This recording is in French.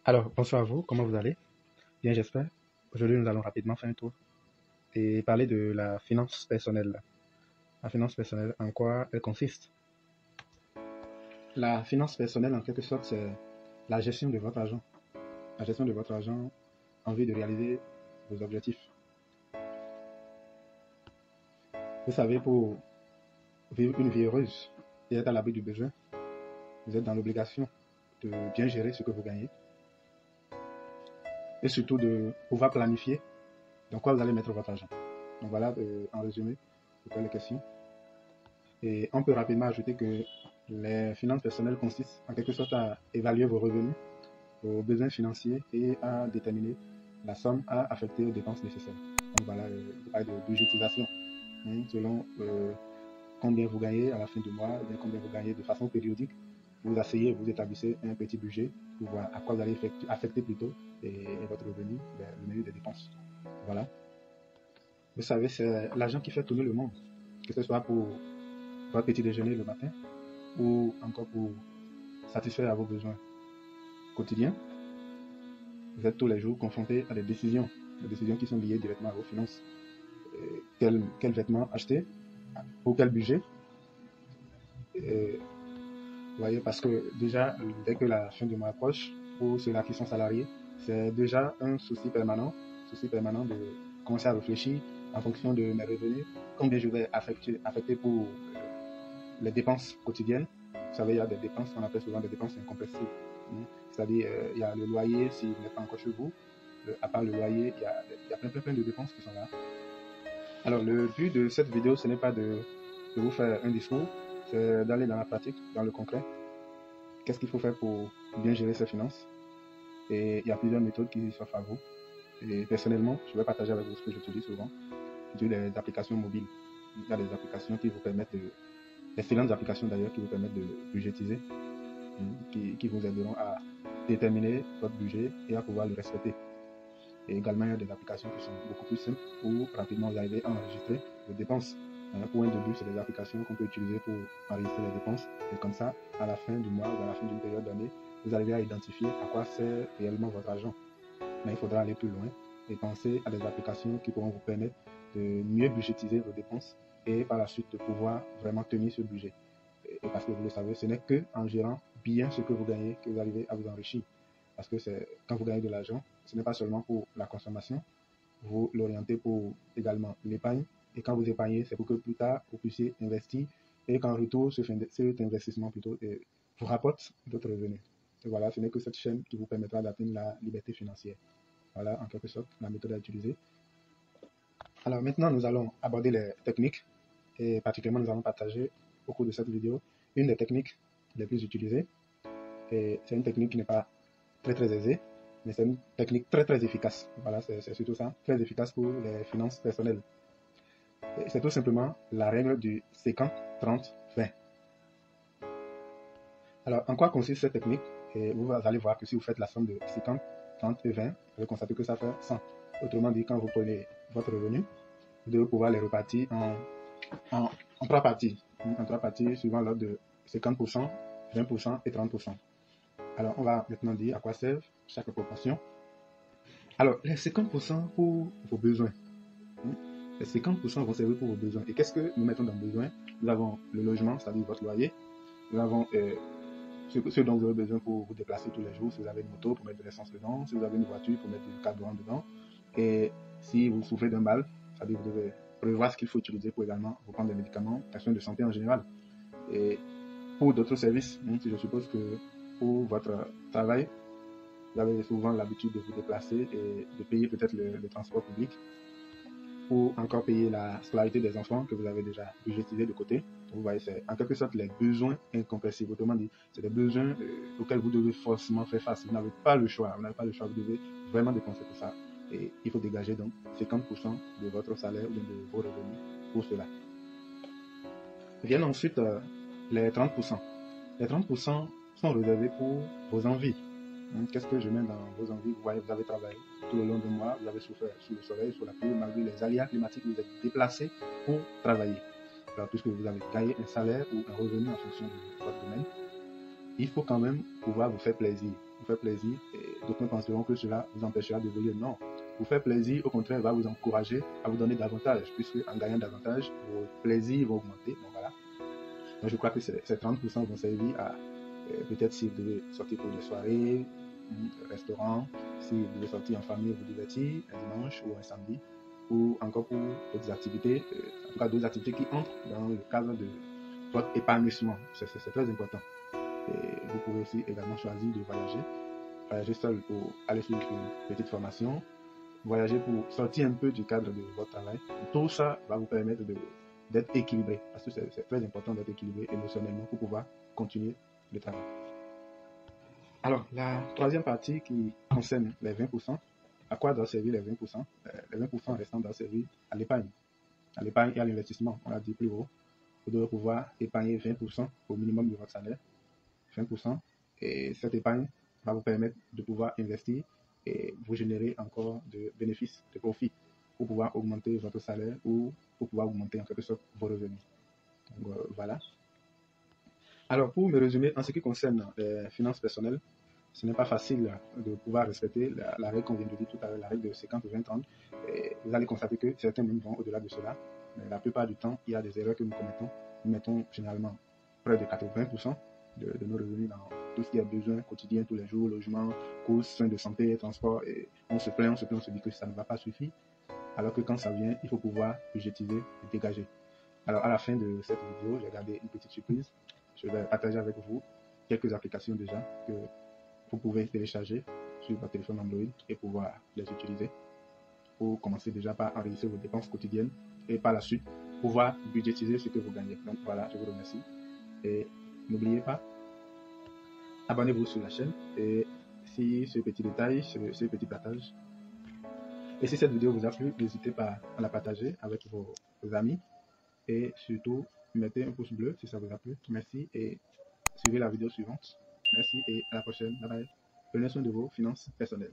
Alors, bonsoir à vous, comment vous allez? Bien, j'espère. Aujourd'hui, nous allons rapidement faire un tour et parler de la finance personnelle. La finance personnelle, en quoi elle consiste? La finance personnelle, en quelque sorte, c'est la gestion de votre argent. La gestion de votre argent en vue de réaliser vos objectifs. Vous savez, pour vivre une vie heureuse et être à l'abri du besoin, vous êtes dans l'obligation de bien gérer ce que vous gagnez et surtout de pouvoir planifier dans quoi vous allez mettre votre argent. Donc voilà, en résumé, de quoi les questions. Et on peut rapidement ajouter que les finances personnelles consistent en quelque sorte à évaluer vos revenus, vos besoins financiers et à déterminer la somme à affecter aux dépenses nécessaires. Donc voilà, je parle de budgétisation, selon combien vous gagnez à la fin du mois, bien combien vous gagnez de façon périodique. Vous asseyez, vous établissez un petit budget pour voir à quoi vous allez affecter plutôt et votre revenu, le menu des dépenses. Voilà. Vous savez, c'est l'argent qui fait tourner le monde, que ce soit pour votre petit déjeuner le matin ou encore pour satisfaire à vos besoins quotidiens. Vous êtes tous les jours confrontés à des décisions qui sont liées directement à vos finances. Quel vêtement acheter, pour quel budget. Vous voyez, parce que déjà, dès que la fin du mois approche, pour ceux-là qui sont salariés, c'est déjà un souci permanent de commencer à réfléchir en fonction de mes revenus, combien je vais affecter pour les dépenses quotidiennes. Vous savez, il y a des dépenses qu'on appelle souvent des dépenses incompressibles. C'est-à-dire, il y a le loyer s'il n'est pas encore chez vous. À part le loyer, il y a plein de dépenses qui sont là. Alors, le but de cette vidéo, ce n'est pas de vous faire un discours, c'est d'aller dans la pratique, dans le concret. Qu'est-ce qu'il faut faire pour bien gérer ses finances? Et il y a plusieurs méthodes qui s'offrent à vous. Et personnellement, je vais partager avec vous ce que j'utilise souvent. J'utilise des applications mobiles. Il y a des applications qui vous permettent d'excellentes applications d'ailleurs qui vous permettent de budgétiser, qui vous aideront à déterminer votre budget et à pouvoir le respecter. Et également, il y a des applications qui sont beaucoup plus simples où rapidement vous arrivez à enregistrer vos dépenses. Pour un début, c'est des applications qu'on peut utiliser pour enregistrer les dépenses. Et comme ça, à la fin du mois ou à la fin d'une période d'année, vous arrivez à identifier à quoi sert réellement votre argent. Mais il faudra aller plus loin et penser à des applications qui pourront vous permettre de mieux budgétiser vos dépenses et par la suite de pouvoir vraiment tenir ce budget. Et parce que vous le savez, ce n'est qu'en gérant bien ce que vous gagnez que vous arrivez à vous enrichir. Parce que quand vous gagnez de l'argent, ce n'est pas seulement pour la consommation, vous l'orientez pour également l'épargne. Et quand vous épargnez, c'est pour que plus tard, vous puissiez investir et qu'en retour, cet investissement plutôt vous rapporte d'autres revenus. Et voilà, ce n'est que cette chaîne qui vous permettra d'atteindre la liberté financière. Voilà, en quelque sorte, la méthode à utiliser. Alors maintenant, nous allons aborder les techniques et particulièrement, nous allons partager au cours de cette vidéo une des techniques les plus utilisées. Et c'est une technique qui n'est pas très aisée, mais c'est une technique très efficace. Voilà, c'est surtout ça, très efficace pour les finances personnelles. C'est tout simplement la règle du 50-30-20. Alors, en quoi consiste cette technique? Et vous allez voir que si vous faites la somme de 50, 30 et 20, vous allez constater que ça fait 100. Autrement dit, quand vous prenez votre revenu, vous devez pouvoir les repartir en trois parties. En trois parties suivant l'ordre de 50%, 20% et 30%. Alors, on va maintenant dire à quoi servent chaque proportion. Alors, les 50% pour vos besoins. Les 50% vont servir pour vos besoins. Et qu'est-ce que nous mettons dans besoin? Nous avons le logement, c'est-à-dire votre loyer. Nous avons ce dont vous avez besoin pour vous déplacer tous les jours. Si vous avez une moto, pour mettre de l'essence dedans. Si vous avez une voiture, pour mettre du carburant dedans. Et si vous souffrez d'un mal, c'est-à-dire vous devez prévoir ce qu'il faut utiliser pour également vous prendre des médicaments, des soins de santé en général. Et pour d'autres services, si je suppose que pour votre travail, vous avez souvent l'habitude de vous déplacer et de payer peut-être le transport public, ou encore payer la scolarité des enfants que vous avez déjà budgétisé de côté. Vous voyez, c'est en quelque sorte les besoins incompressibles. Autrement dit, c'est des besoins auxquels vous devez forcément faire face. Vous n'avez pas le choix. Vous devez vraiment dépenser pour ça. Et il faut dégager donc 50% de votre salaire ou de vos revenus pour cela. Viennent ensuite les 30%. Les 30% sont réservés pour vos envies. Qu'est-ce que je mets dans vos envies? Vous voyez, vous avez travaillé tout le long du mois, vous avez souffert sous le soleil, sous la pluie, malgré les aléas climatiques, vous êtes déplacé pour travailler. Alors, puisque vous avez gagné un salaire ou un revenu en fonction de votre domaine, il faut quand même pouvoir vous faire plaisir. Vous faire plaisir, et d'autres penseront que cela vous empêchera d'évoluer. Non. Vous faire plaisir, au contraire, va vous encourager à vous donner davantage, puisque en gagnant davantage, vos plaisirs vont augmenter. Donc voilà. Donc je crois que ces 30% vont servir à peut-être si vous devez sortir pour des soirées, restaurants, si vous devez sortir en famille, vous divertir un dimanche ou un samedi, ou encore pour d'autres activités, en tout cas d'autres activités qui entrent dans le cadre de votre épanouissement. C'est très important. Et vous pouvez aussi également choisir de voyager. Voyager seul pour aller sur une petite formation. Voyager pour sortir un peu du cadre de votre travail. Tout ça va vous permettre d'être équilibré. Parce que c'est très important d'être équilibré émotionnellement pour pouvoir continuer le travail. Alors, la troisième partie qui concerne les 20%, à quoi doivent servir les 20%? Les 20% restants doivent servir à l'épargne. À l'épargne et à l'investissement. On l'a dit plus haut. Vous devez pouvoir épargner 20% au minimum de votre salaire. 20%. Et cette épargne va vous permettre de pouvoir investir et vous générer encore de bénéfices, de profits pour pouvoir augmenter votre salaire ou pour pouvoir augmenter en quelque sorte vos revenus. Donc, voilà. Alors, pour me résumer, en ce qui concerne les finances personnelles, ce n'est pas facile de pouvoir respecter la règle qu'on vient de dire tout à l'heure, la règle de 50-20-30. Vous allez constater que certains même vont au-delà de cela, mais la plupart du temps, il y a des erreurs que nous commettons. Nous mettons généralement près de 80% de nos revenus dans tout ce qui est besoin quotidien, tous les jours, logement, courses, soins de santé, transport, et on se plaint, on se dit que ça ne va pas suffire, alors que quand ça vient, il faut pouvoir budgétiser et dégager. Alors, à la fin de cette vidéo, j'ai gardé une petite surprise. Je vais partager avec vous quelques applications déjà que vous pouvez télécharger sur votre téléphone Android et pouvoir les utiliser pour commencer déjà par enregistrer vos dépenses quotidiennes et par la suite pouvoir budgétiser ce que vous gagnez. Donc voilà, je vous remercie. Et n'oubliez pas, abonnez-vous sur la chaîne et si ce petit détail, ce petit partage, et si cette vidéo vous a plu, n'hésitez pas à la partager avec vos amis et surtout mettez un pouce bleu si ça vous a plu. Merci et suivez la vidéo suivante. Merci et à la prochaine. Bye bye. Prenez soin de vos finances personnelles.